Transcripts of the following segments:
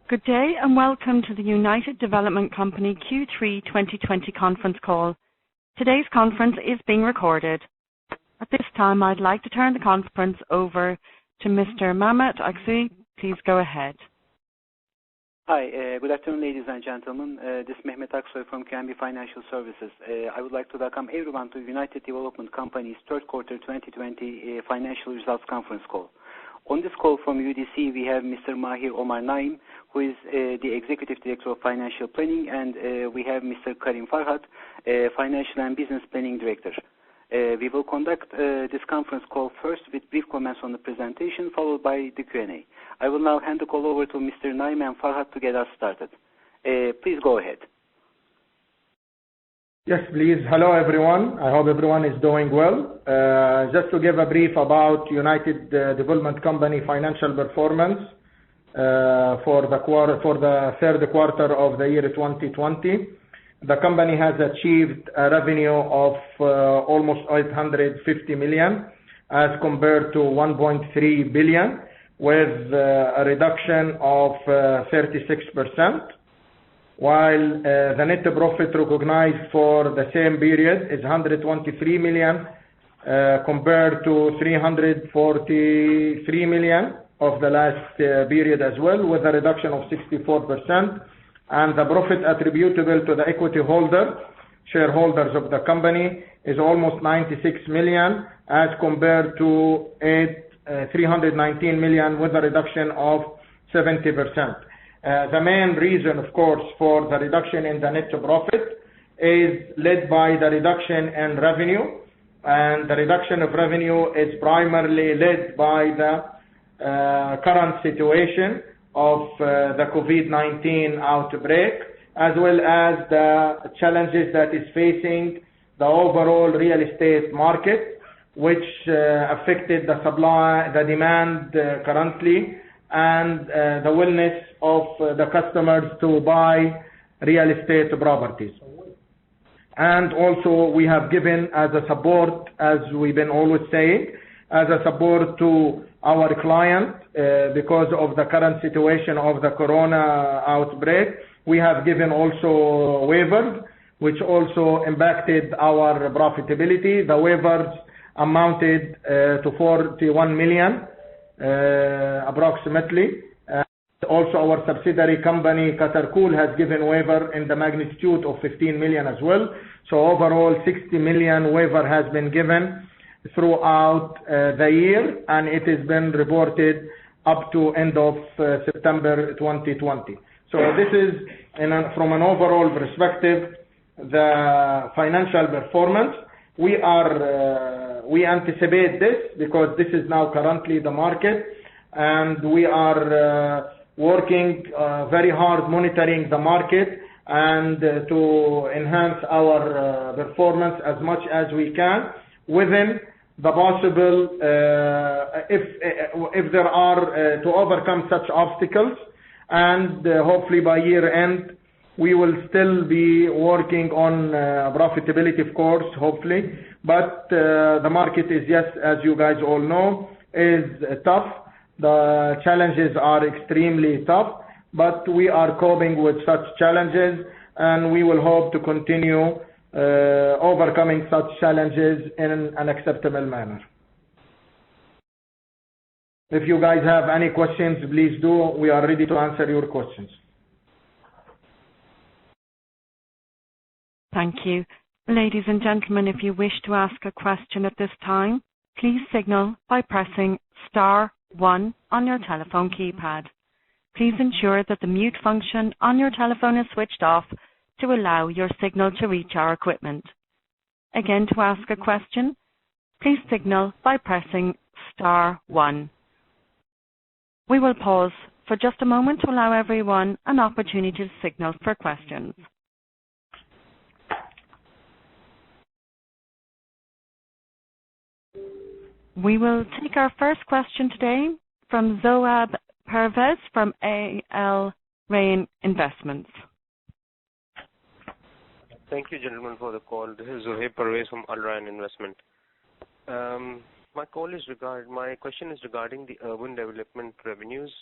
Good day and welcome to the United Development Company Q3 2020 conference call. Today's conference is being recorded. At this time, I'd like to turn the conference over to Mr. Mehmet Aksoy. Please go ahead. Hi, good afternoon, ladies and gentlemen. This is Mehmet Aksoy from QNB Financial Services. I would like to welcome everyone to United Development Company's third quarter 2020 financial results conference call. On this call from UDC, we have Mr. Mahir Omar Naim, who is the Executive Director of Financial Planning, and we have Mr. Karim Farhat, Financial and Business Planning Director. We will conduct this conference call first with brief comments on the presentation, followed by the Q&A. I will now hand the call over to Mr. Naim and Farhat to get us started. Please go ahead. Yes, please. Hello, everyone. I hope everyone is doing well. Just to give a brief about United Development Company financial performance for the third quarter of the year 2020. The company has achieved a revenue of almost 850 million as compared to 1.3 billion with a reduction of 36%. While the net profit recognized for the same period is 123 million compared to 343 million of the last period as well, with a reduction of 64%. And the profit attributable to the equity shareholders of the company is almost 96 million as compared to 319 million with a reduction of 70%. The main reason, of course, for the reduction in the net profit is led by the reduction in revenue. And the reduction of revenue is primarily led by the current situation of the COVID-19 outbreak, as well as the challenges that is facing the overall real estate market, which affected the supply, the demand currently, and the willingness of the customers to buy real estate properties. And also we have given as a support, as we've been always saying, as a support to our client because of the current situation of the corona outbreak. We have given also waivers, which also impacted our profitability. The waivers amounted to 41 million approximately. Also our subsidiary company Qatar Cool has given waiver in the magnitude of 15 million as well. So overall 60 million waiver has been given throughout the year, and it has been reported up to end of September 2020. So this is from an overall perspective the financial performance. We anticipate this because this is now currently the market, and we are working very hard monitoring the market and to enhance our performance as much as we can within the possible if there are to overcome such obstacles, and hopefully by year end we will still be working on profitability, of course, hopefully. But the market is, yes, as you guys all know, is tough. The challenges are extremely tough, but we are coping with such challenges, and we will hope to continue overcoming such challenges in an acceptable manner. If you guys have any questions, please do. We are ready to answer your questions. Thank you. Ladies and gentlemen, if you wish to ask a question at this time, please signal by pressing star 1 on your telephone keypad. Please ensure that the mute function on your telephone is switched off to allow your signal to reach our equipment. Again, to ask a question, please signal by pressing star 1. We will pause for just a moment to allow everyone an opportunity to signal for questions. We will take our first question today from Zoab Pervez from Al Rayan Investments. Thank you, gentlemen, for the call. This is Zoab Pervez from Al Rayan Investment. My question is regarding the urban development revenues.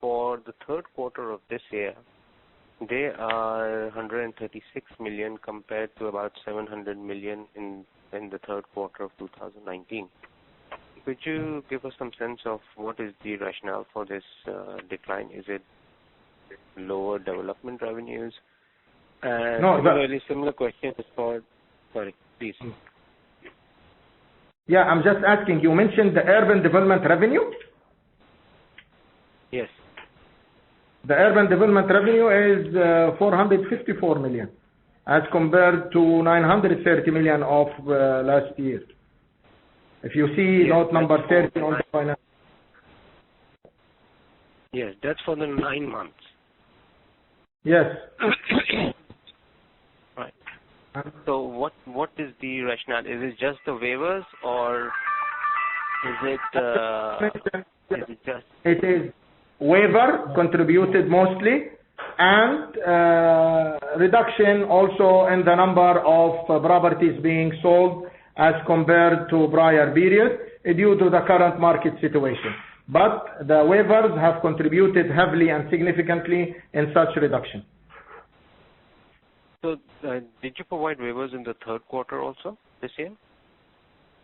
for the third quarter of this year, they are 136 million compared to about 700 million in the third quarter of 2019. Could you give us some sense of what is the rationale for this decline? Is it lower development revenues? No, similar question is for... Sorry, please. Yeah, I'm just asking, you mentioned the urban development revenue? Yes. The urban development revenue is 454 million as compared to 930 million of last year. If you see note number 30 on the finance. Yes, that's for the 9 months. Yes. Right. So what is the rationale? Is it just the waivers, or is it just... It is waiver contributed mostly, and reduction also in the number of properties being sold as compared to prior period due to the current market situation. But the waivers have contributed heavily and significantly in such reduction. So did you provide waivers in the third quarter also this year?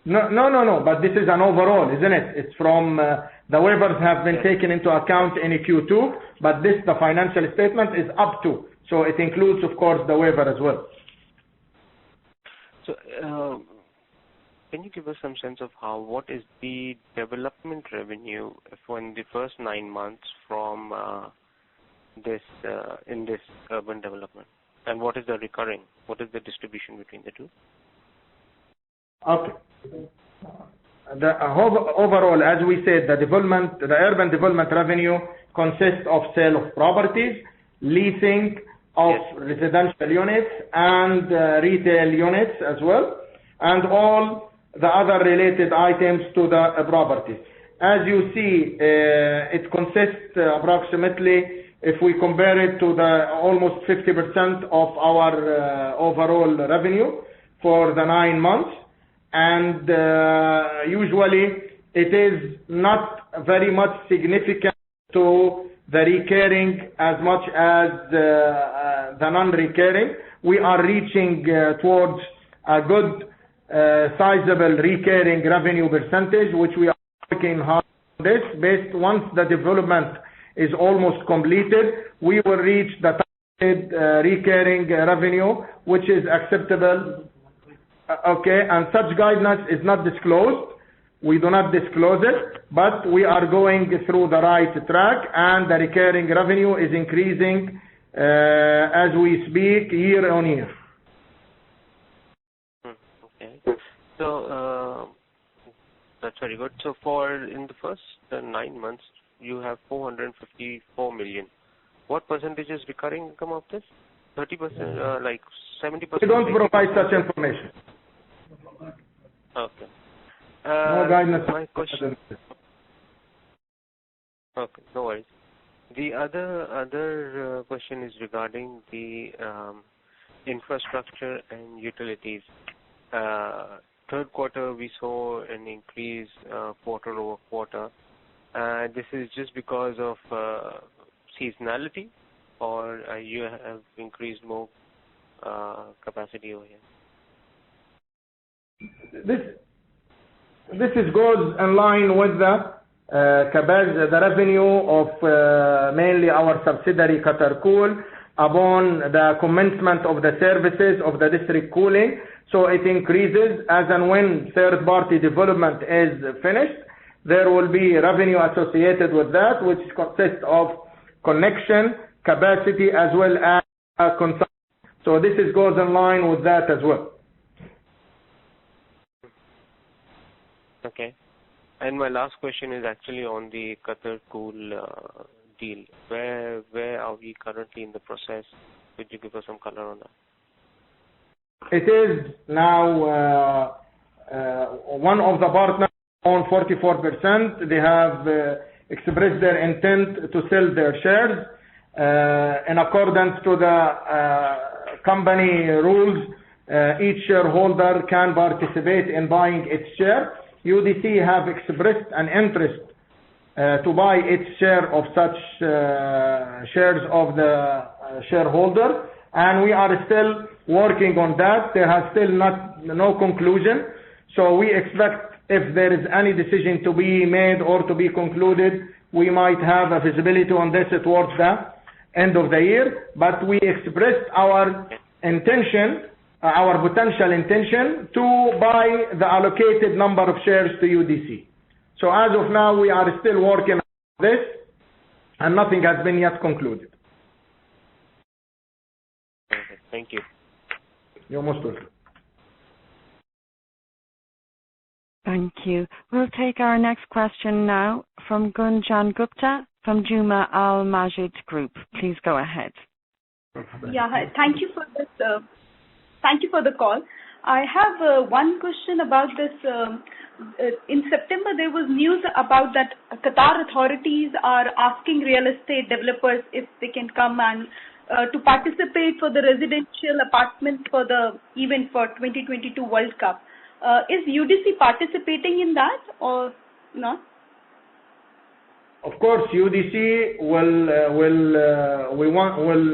No, but this is an overall, isn't it? It's from the waivers have been taken into account in Q2, but the financial statement is up to. So it includes, of course, the waiver as well. So can you give us some sense of what is the development revenue for in the first 9 months from in this urban development? And what is the recurring? What is the distribution between the two? Okay. The overall, as we said, the urban development revenue consists of sale of properties, leasing of residential units and retail units as well, and all the other related items to the property. As you see, it consists approximately, if we compare it to the almost 50% of our overall revenue for the 9 months. And usually it is not very much significant to the recurring as much as the non-recurring. We are reaching towards a good sizable recurring revenue percentage, which we are working hard on this. Based once the development is almost completed, we will reach the targeted recurring revenue, which is acceptable. Okay, and such guidance is not disclosed. We do not disclose it, but we are going through the right track, and the recurring revenue is increasing as we speak year on year. Okay, so that's very good. So in the first 9 months, you have 454 million. What percentage is recurring income of this? 30%, like 70%? We don't provide such information. Okay. No guidance. My question. Okay, no worries. The other question is regarding the infrastructure and utilities. Third quarter we saw an increase quarter over quarter. This is just because of seasonality, or you have increased more capacity over here? This goes in line with the revenue of mainly our subsidiary Qatar Cool upon the commencement of the services of the district cooling. So it increases as and when third party development is finished. There will be revenue associated with that, which consists of connection, capacity, as well as consumption. So this goes in line with that as well. Okay. And my last question is actually on the Qatar Cool deal. Where are we currently in the process? Could you give us some color on that? It is now one of the partners on 44%. They have expressed their intent to sell their shares. In accordance to the company rules, each shareholder can participate in buying its share. UDC have expressed an interest to buy its share of such shares of the shareholder, and we are still working on that. There has still no conclusion, so we expect if there is any decision to be made or to be concluded, we might have a visibility on this towards the end of the year. But we expressed our intention, our potential intention to buy the allocated number of shares to UDC. So as of now, we are still working on this, and nothing has been yet concluded. Okay, thank you. You're most welcome. Thank you. We'll take our next question now from Gunjan Gupta from Juma Al Majid Group. Please go ahead. Yeah, hi. Thank you for this. Thank you for the call. I have one question about this. In September, there was news about that Qatar authorities are asking real estate developers if they can come and to participate for the residential apartments for the event for 2022 World Cup. Is UDC participating in that or not? Of course, UDC will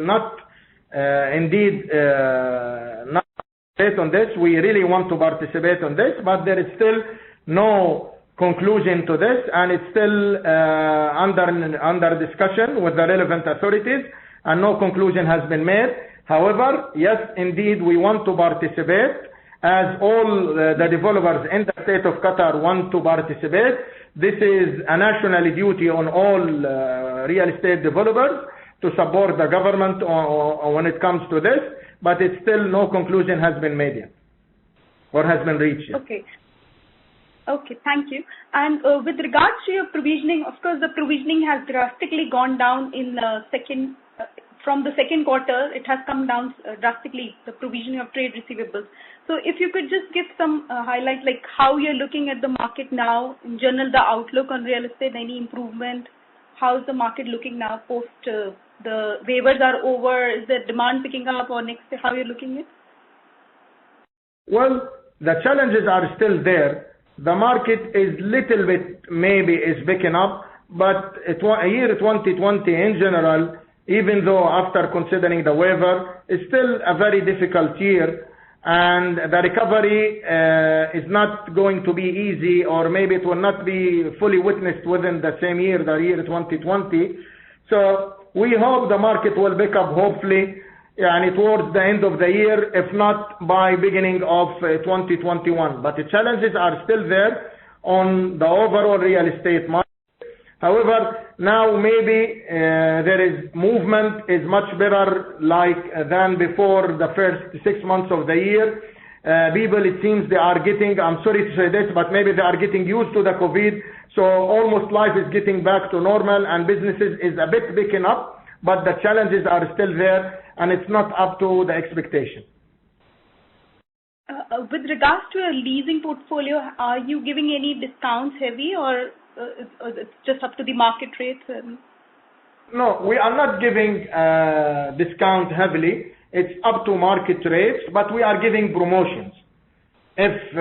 not indeed not participate on this. We really want to participate on this, but there is still no conclusion to this, and it's still under discussion with the relevant authorities, and no conclusion has been made. However, yes, indeed, we want to participate, as all the developers in the state of Qatar want to participate. This is a national duty on all real estate developers to support the government when it comes to this, but it's still no conclusion has been made yet or has been reached yet. Okay, thank you. And with regards to your provisioning, of course, the provisioning has drastically gone down in from the second quarter. It has come down drastically, the provisioning of trade receivables. So if you could just give some highlight, like how you're looking at the market now, in general, the outlook on real estate, any improvement? How's the market looking now post the waivers are over? Is the demand picking up, or next, how you're looking at? Well, the challenges are still there. The market is little bit maybe is picking up, but year 2020 in general, even though after considering the waiver, is still a very difficult year, and the recovery is not going to be easy, or maybe it will not be fully witnessed within the same year, the year 2020. So we hope the market will pick up, hopefully, and towards the end of the year, if not by beginning of 2021. But the challenges are still there on the overall real estate market. However, now maybe there is movement is much better than before the first 6 months of the year. People, it seems they are getting, I'm sorry to say this, but maybe they are getting used to the COVID. So almost life is getting back to normal, and businesses is a bit picking up, but the challenges are still there, and it's not up to the expectation. With regards to your leasing portfolio, are you giving any discounts heavy, or it's just up to the market rates? No, we are not giving discount heavily. It's up to market rates, but we are giving promotions. If,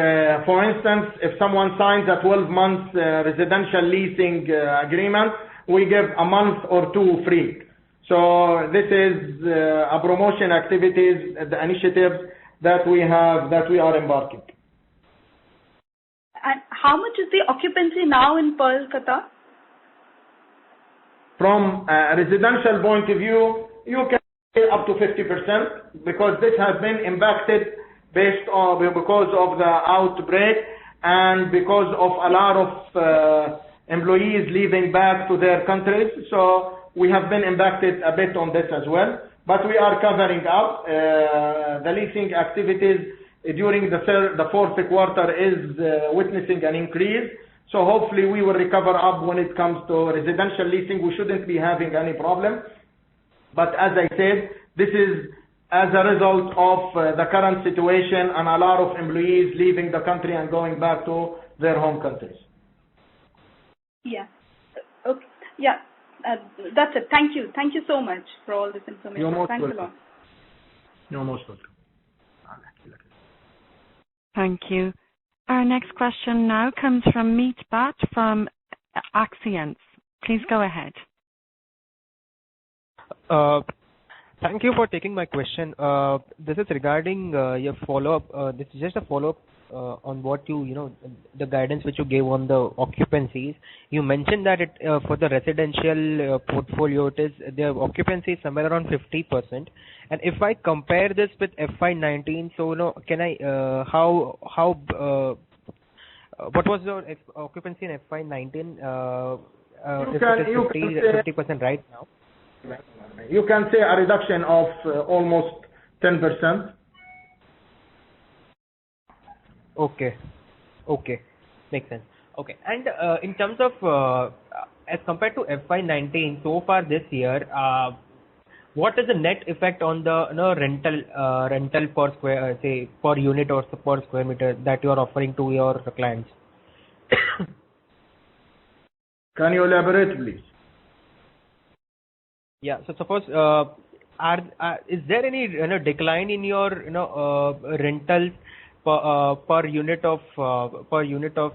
for instance, if someone signs a 12-month residential leasing agreement, we give a month or two free. So this is a promotion activities, the initiatives that we are embarking. And how much is the occupancy now in Pearl, Qatar? From a residential point of view, you can say up to 50%, because this has been impacted because of the outbreak, and because of a lot of employees leaving back to their countries. So we have been impacted a bit on this as well. But we are covering up the leasing activities during the fourth quarter is witnessing an increase. So hopefully we will recover up when it comes to residential leasing. We shouldn't be having any problem. But as I said, this is as a result of the current situation and a lot of employees leaving the country and going back to their home countries. Yeah. Okay. Yeah. That's it. Thank you. Thank you so much for all this information. You're most Thanks welcome. a lot. You're most welcome. Thank you. Our next question now comes from Meet Bat from Axience. Please go ahead. Thank you for taking my question. This is regarding your follow-up. This is just a follow-up on what the guidance which you gave on the occupancies. You mentioned that for the residential portfolio, the occupancy is somewhere around 50%. And if I compare this with FY19, so can I what was the occupancy in FY19? If it is 50% right now. You can say a reduction of almost 10%. Okay, makes sense. Okay, and in terms of as compared to FY19 so far this year, what is the net effect on the rental per square, say per unit or per square meter that you are offering to your clients? Can you elaborate, please? Yeah. So suppose is there any decline in your rentals per unit of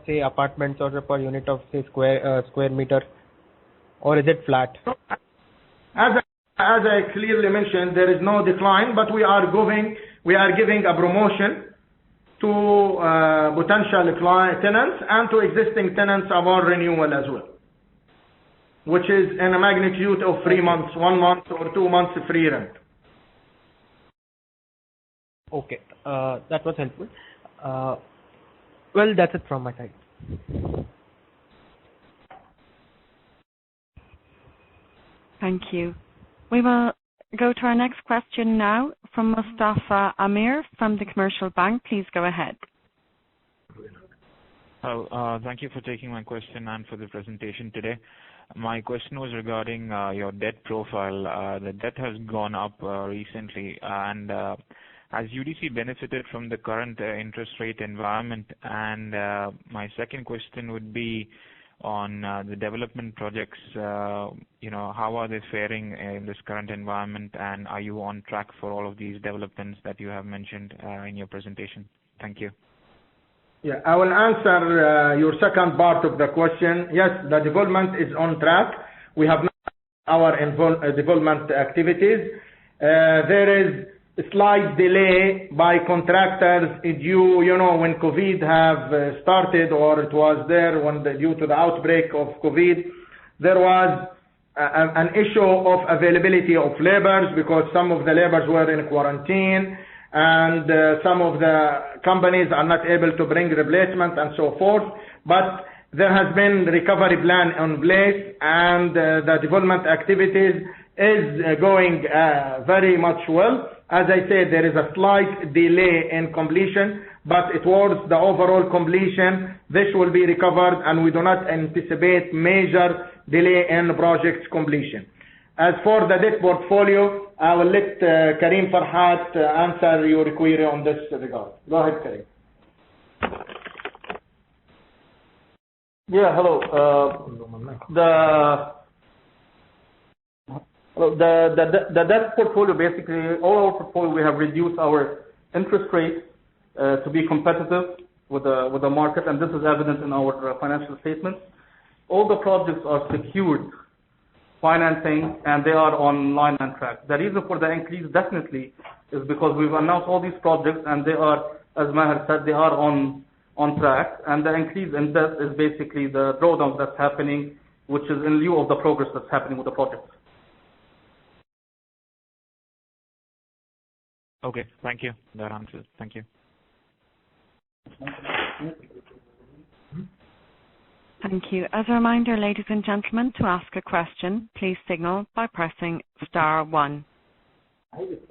say apartments or per unit of say square meter, or is it flat? As I clearly mentioned, there is no decline, but we are giving a promotion to potential client tenants and to existing tenants about renewal as well, which is in a magnitude of 3 months, 1 month or 2 months free rent. Okay, that was helpful. Well, that's it from my side. Thank you. We will go to our next question now from Mustafa Amir from the Commercial Bank. Please go ahead. Thank you for taking my question and for the presentation today. My question was regarding your debt profile. The debt has gone up recently, and has UDC benefited from the current interest rate environment? And my second question would be on the development projects. How are they faring in this current environment, and are you on track for all of these developments that you have mentioned in your presentation? Thank you. Yeah, I will answer your second part of the question. Yes, the development is on track. We have our development activities. There is a slight delay by contractors due, when COVID have started, or it was there due to the outbreak of COVID. There was an issue of availability of laborers because some of the laborers were in quarantine, and some of the companies are not able to bring replacement and so forth. But there has been recovery plan in place, and the development activities is going very much well. As I said, there is a slight delay in completion, but towards the overall completion, this will be recovered, and we do not anticipate major delay in project's completion. As for the debt portfolio, I will let Karim Farhat answer your query on this regard. Go ahead, Karim. Yeah, hello. The debt portfolio, basically, all our portfolio, we have reduced our interest rate to be competitive with the market, and this is evident in our financial statements. All the projects are secured financing, and they are on line and track. The reason for the increase definitely is because we've announced all these projects, and they are, as Maher said, they are on track. And the increase in debt is basically the drawdown that's happening, which is in lieu of the progress that's happening with the projects. Okay, thank you. That answers. Thank you. Thank you. As a reminder, ladies and gentlemen, to ask a question, please signal by pressing star 1.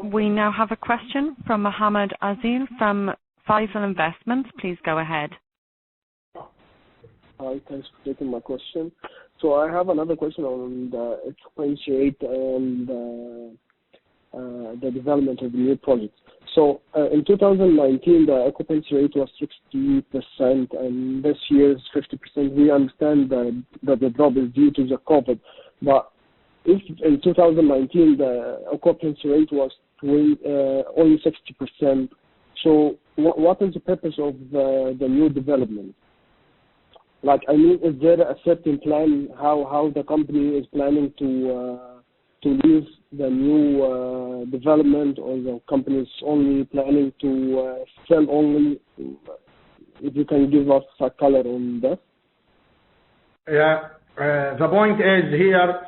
We now have a question from Mohammed Azil from Faisal Investments. Please go ahead. Hi, thanks for taking my question. So I have another question on the occupancy rate and the development of the new projects. So in 2019, the occupancy rate was 60%, and this year is 50%. We understand that the drop is due to the COVID. But if in 2019 the occupancy rate was only 60%, so what is the purpose of the new development? Like, I mean, is there a certain plan how the company is planning to lease the new development, or the company is only planning to sell only? If you can give us a color on that. Yeah. The point is here,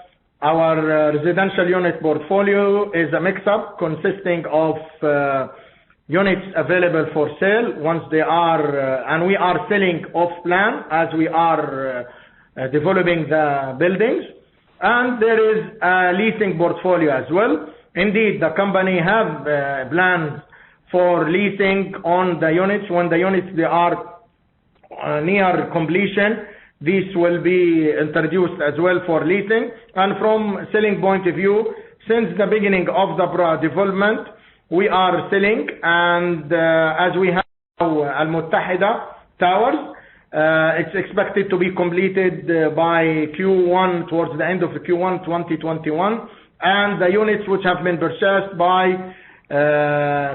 our residential unit portfolio is a mix-up consisting of units available for sale once they are, and we are selling off plan as we are developing the buildings. And there is a leasing portfolio as well. Indeed, the company have plans for leasing on the units. When the units they are near completion, this will be introduced as well for leasing. And from selling point of view, since the beginning of the development, we are selling, and as we have Al Muttahida Towers, it's expected to be completed by Q1, towards the end of Q1 2021. And the units which have been purchased by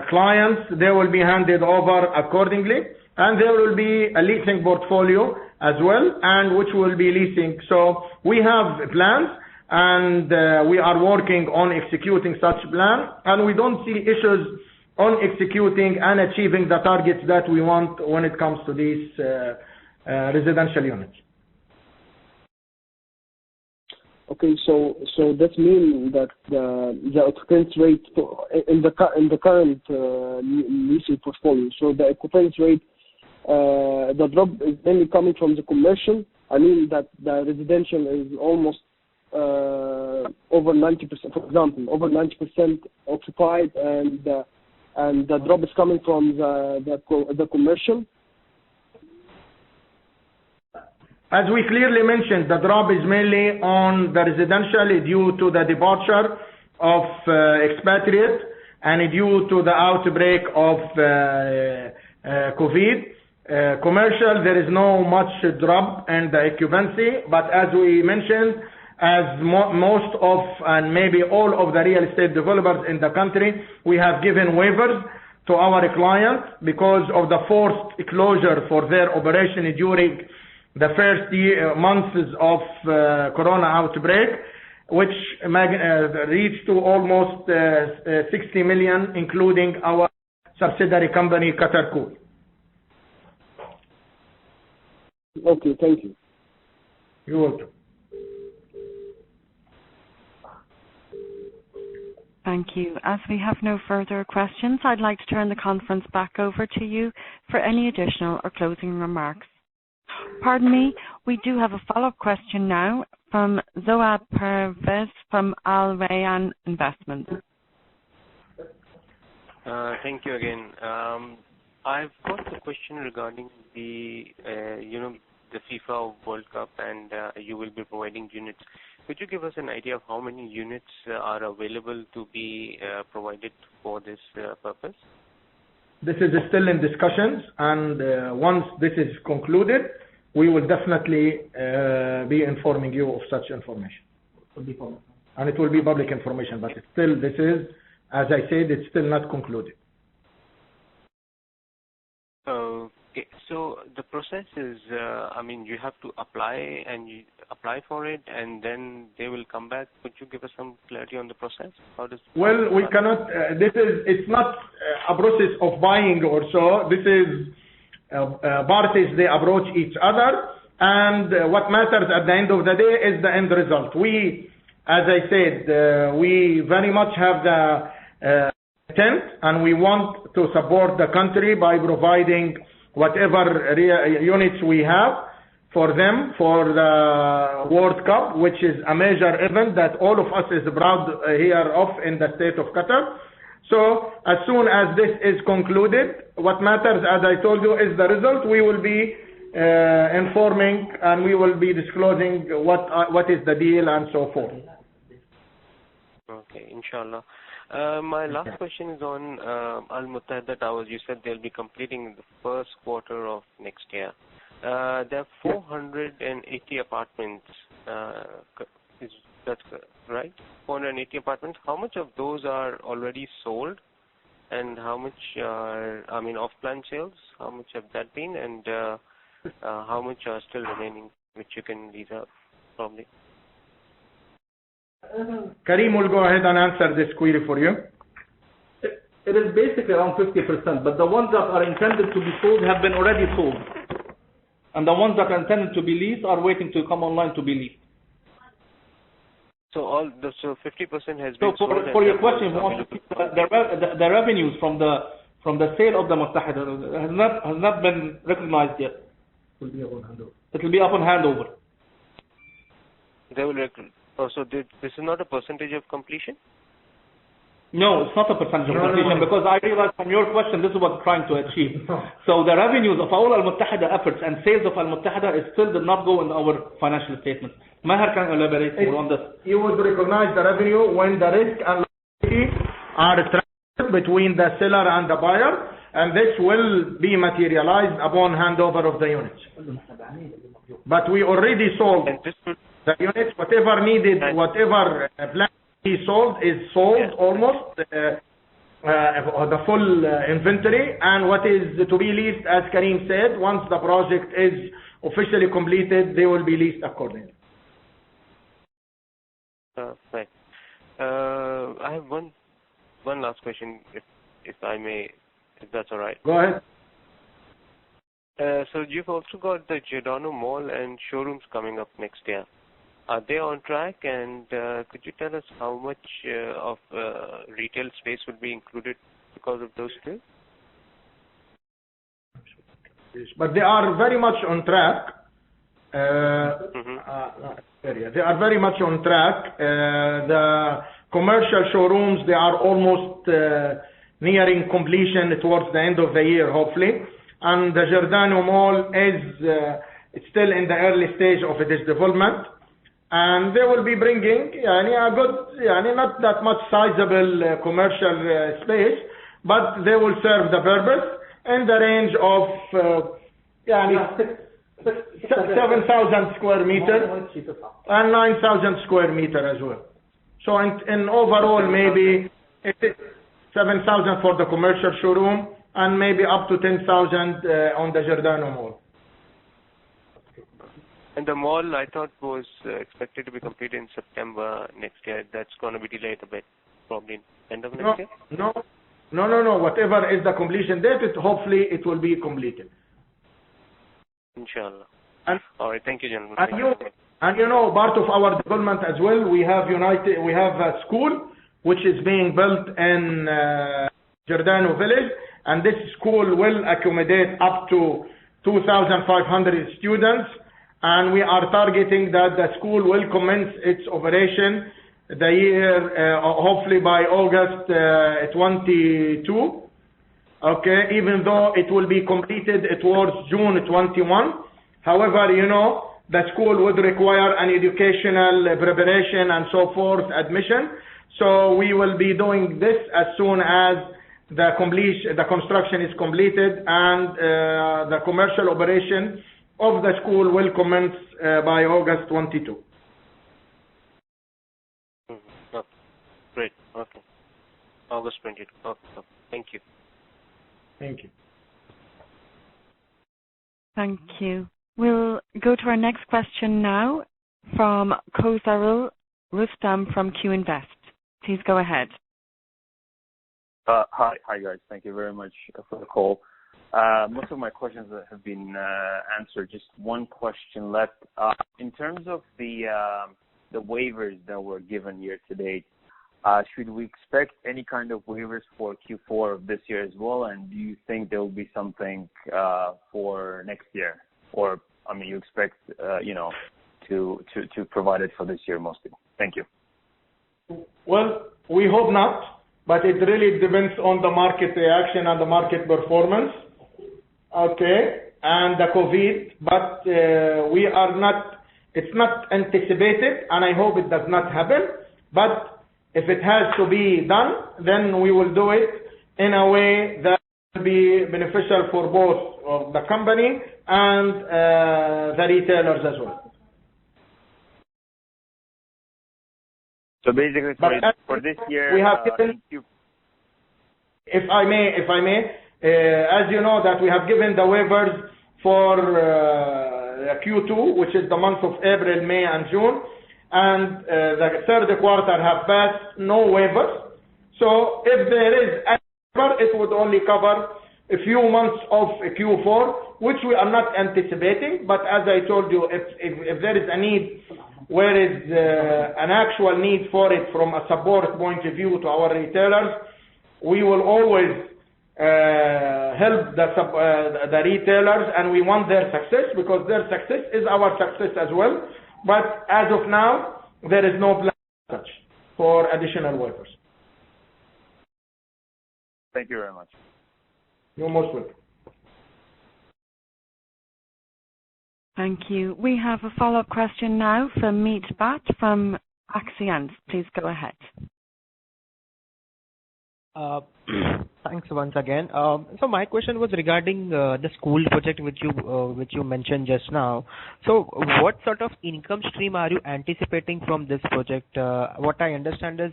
clients, they will be handed over accordingly. And there will be a leasing portfolio as well, and which will be leasing. So we have plans, and we are working on executing such plan, and we don't see issues on executing and achieving the targets that we want when it comes to these residential units. Okay, so that means that the occupancy rate in the current leasing portfolio, so the occupancy rate, the drop is mainly coming from the commercial. I mean that the residential is almost over 90%, for example, over 90% occupied, and the drop is coming from the commercial. As we clearly mentioned, the drop is mainly on the residential due to the departure of expatriates and due to the outbreak of COVID. Commercial, there is no much drop in the occupancy, but as we mentioned, as most of and maybe all of the real estate developers in the country, we have given waivers to our clients because of the forced closure for their operation during the first months of corona outbreak, which reached to almost 60 million, including our subsidiary company, Qatar Cool. Okay, thank you. You're welcome. Thank you. As we have no further questions, I'd like to turn the conference back over to you for any additional or closing remarks. Pardon me, we do have a follow-up question now from Zoab Pervez from Al Rayan Investments. Thank you again. I've got a question regarding the FIFA World Cup, and you will be providing units. Could you give us an idea of how many units are available to be provided for this purpose? This is still in discussions, and once this is concluded, we will definitely be informing you of such information. And it will be public information, but still this is, as I said, it's still not concluded. Okay, so the process is, you have to apply for it, and then they will come back. Could you give us some clarity on the process? How does? Well, we cannot. It's not a process of buying or so. This is parties, they approach each other, and what matters at the end of the day is the end result. We, as I said, we very much have the intent, and we want to support the country by providing whatever units we have for them for the World Cup, which is a major event that all of us is proud here of in the state of Qatar. So as soon as this is concluded, what matters, as I told you, is the result. We will be informing, and we will be disclosing what is the deal and so forth. Okay, inshallah. My last question is on Al Muttahida Towers. You said they'll be completing in the first quarter of next year. There are 480 apartments. Is that right? 480 apartments. How much of those are already sold, and how much are, off-plan sales? How much have that been? And how much are still remaining, which you can lease out, probably? Karim will go ahead and answer this query for you. It is basically around 50%, but the ones that are intended to be sold have been already sold. And the ones that are intended to be leased are waiting to come online to be leased. So 50% has been sold. For your question, the revenues from the sale of the Muttahida has not been recognized yet. It will be upon handover. They will so this is not a percentage of completion? No, it's not a percentage of completion, because I realize from your question this is what I'm trying to achieve. So the revenues of all Al-Muttahida efforts and sales of Al-Muttahida still did not go in our financial statements. Maher can elaborate more on this. You would recognize the revenue when the risk and liability are transferred between the seller and the buyer, and this will be materialized upon handover of the units. But we already sold the units. Whatever needed, whatever plan he sold is sold almost, the full inventory, and what is to be leased, as Karim said, once the project is officially completed, they will be leased accordingly. Right. I have one last question, if I may, if that's all right. Go ahead. So you've also got the Giordano Mall and showrooms coming up next year. Are they on track? And could you tell us how much of retail space would be included because of those two? But they are very much on track. They are very much on track. The commercial showrooms, they are almost nearing completion towards the end of the year, hopefully. And the Giordano Mall is still in the early stage of its development. And they will be bringing a good, not that much sizable commercial space, but they will serve the purpose in the range of 7,000 square meter and 9,000 square meter as well. So in overall, maybe 7,000 for the commercial showroom and maybe up to 10,000 on the Giordano Mall. And the mall, I thought, was expected to be completed in September next year. That's going to be delayed a bit, probably end of next year? No. Whatever is the completion date, hopefully it will be completed. Inshallah. All right. Thank you, gentlemen. And part of our development as well, we have a school which is being built in Giordano Village, and this school will accommodate up to 2,500 students. And we are targeting that the school will commence its operation the year, hopefully by August 22. Okay, even though it will be completed towards June 21. However, the school would require an educational preparation and so forth, admission. So we will be doing this as soon as the construction is completed, and the commercial operation of the school will commence by August 22. Okay. Great. Okay. August 22. Okay. Thank you. Thank you. Thank you. We'll go to our next question now from Kozarul Rustam from Q Invest. Please go ahead. Hi guys. Thank you very much for the call. Most of my questions have been answered. Just one question left. In terms of the waivers that were given year to date, should we expect any kind of waivers for Q4 of this year as well? And do you think there will be something for next year? Or, you expect, to provide it for this year mostly? Thank you. Well, we hope not, but it really depends on the market reaction and the market performance. Okay, and the COVID, but it's not anticipated, and I hope it does not happen. But if it has to be done, then we will do it in a way that will be beneficial for both of the company and the retailers as well. So basically, for this year, we have given, if I may, as you know that we have given the waivers for Q2, which is the month of April, May, and June. And the third quarter have passed, no waivers. So if there is a waiver, it would only cover a few months of Q4, which we are not anticipating. But as I told you, if there is a need, where is an actual need for it from a support point of view to our retailers, we will always help the retailers, and we want their success, because their success is our success as well. But as of now, there is no plan such for additional waivers. Thank you very much. You're most welcome. Thank you. We have a follow-up question now from Meet Bat from Axians. Please go ahead. Thanks once again. So my question was regarding the school project which you mentioned just now. So what sort of income stream are you anticipating from this project? What I understand is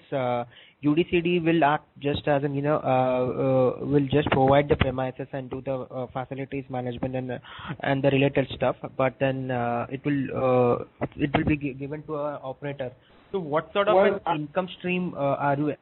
UDCD will act just as an will just provide the premises and do the facilities management and the related stuff, but then it will be given to an operator. So what sort of an income stream are you?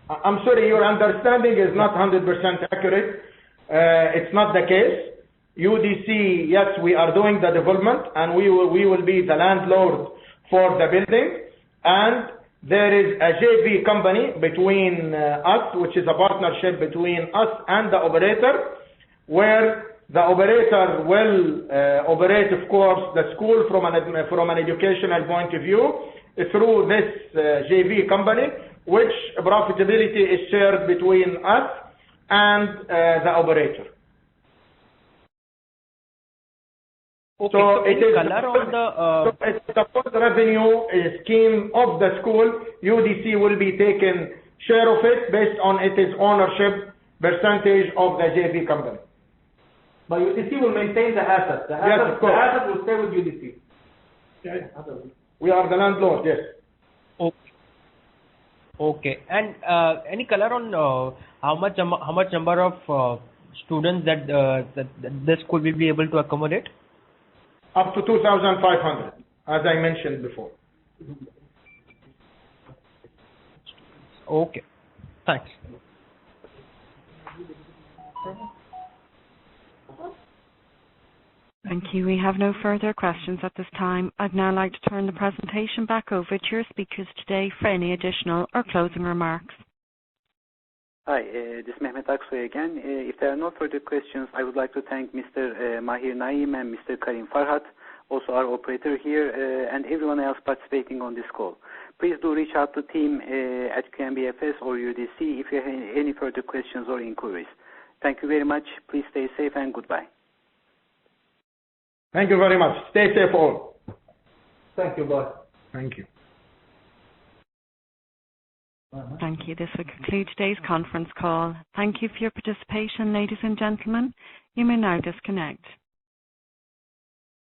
I'm sorry, your understanding is not 100% accurate. It's not the case. UDC, yes, we are doing the development, and we will be the landlord for the building. And there is a JV company between us, which is a partnership between us and the operator, where the operator will operate, of course, the school from an educational point of view through this JV company, which profitability is shared between us and the operator. Okay, so it is color on the it's the first revenue scheme of the school. UDC will be taking share of it based on its ownership percentage of the JV company. But UDC will maintain the asset. The asset will stay with UDC. Yeah. We are the landlord, yes. Okay. And any color on how much number of students that this school will be able to accommodate? Up to 2,500, as I mentioned before. Okay. Thanks. Thank you. We have no further questions at this time. I'd now like to turn the presentation back over to your speakers today for any additional or closing remarks. Hi, this is Mehmet Aksoy again. If there are no further questions, I would like to thank Mr. Mahir Naim and Mr. Karim Farhat, also our operator here, and everyone else participating on this call. Please do reach out to the team at QNBFS or UDC if you have any further questions or inquiries. Thank you very much. Please stay safe and goodbye. Thank you very much. Stay safe all. Thank you. Bye. Thank you. Thank you. This will conclude today's conference call. Thank you for your participation, ladies and gentlemen. You may now disconnect.